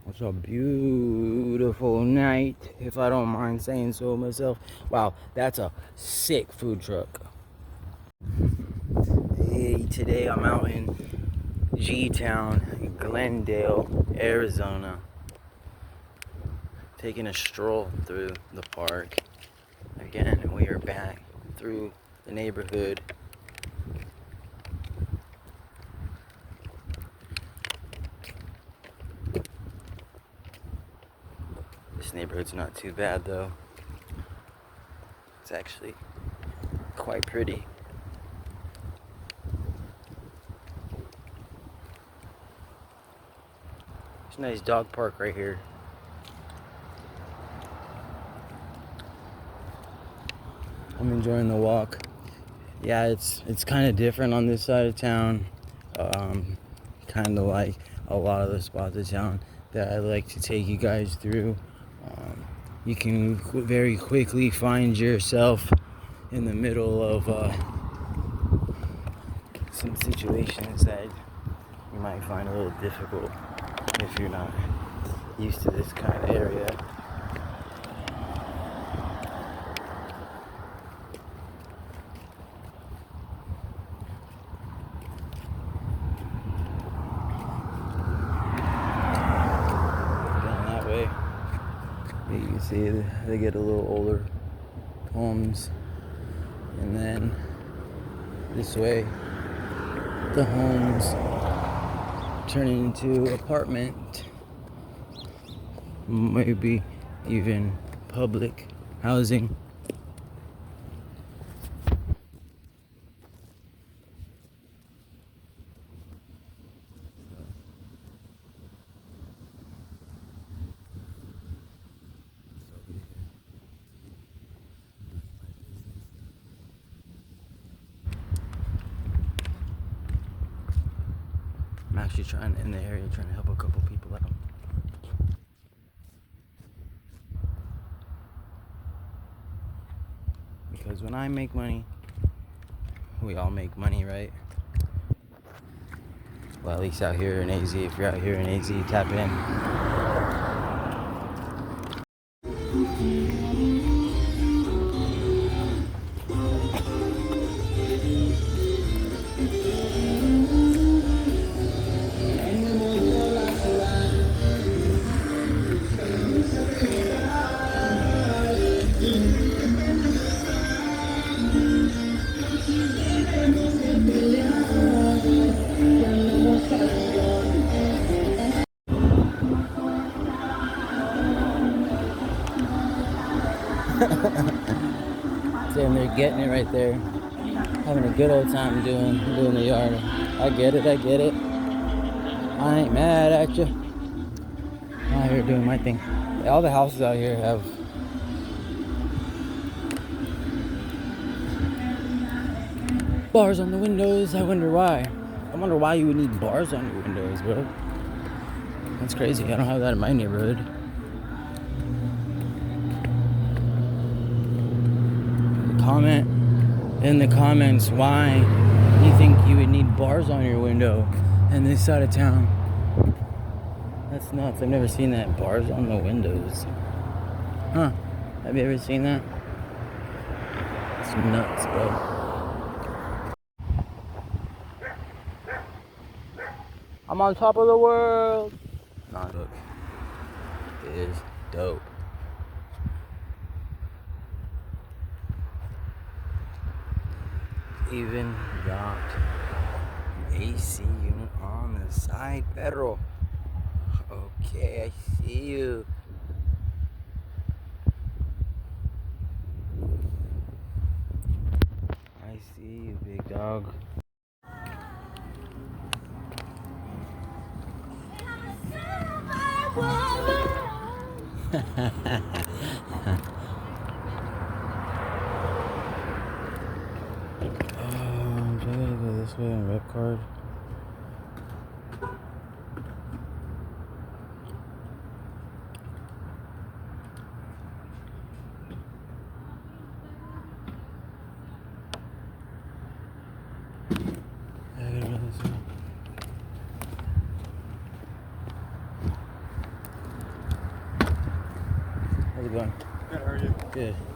It's a beautiful night, if I don't mind saying so myself. Wow, that's a sick food truck. Hey, today I'm out in G-Town, Glendale, Arizona, taking a stroll through the park. Again, we are back through the neighborhood. This neighborhood's not too bad though. It's actually quite pretty. There's a nice dog park right here. I'm enjoying the walk. Yeah, it's kind of different on this side of town. Kind of like a lot of the spots of town that I like to take you guys through. You can very quickly find yourself in the middle of some situations that you might find a little difficult if you're not used to this kind of area. Down that way, you can see they get a little older homes, and then this way the homes turn into apartment, maybe even public housing. I'm actually in the area trying to help a couple people out. Because when I make money, we all make money, right? Well, at least out here in AZ. If you're out here in AZ, tap in. Sitting there getting it right there. Having a good old time doing the yard. I get it. I ain't mad at you. I'm out here doing my thing. All the houses out here have bars on the windows. I wonder why. I wonder why you would need bars on your windows, bro. That's crazy. I don't have that in my neighborhood. Comment in the comments why you think you would need bars on your window in this side of town. That's nuts. I've never seen that. Bars on the windows. Huh. Have you ever seen that? It's nuts, bro. I'm on top of the world. Nah, look. It is dope. Even got an AC unit on the side, Pedro. Okay, I see you. I see you, big dog. Do I gotta go this way on red card? I gotta go this way. How's it going? Good, how are you? Good.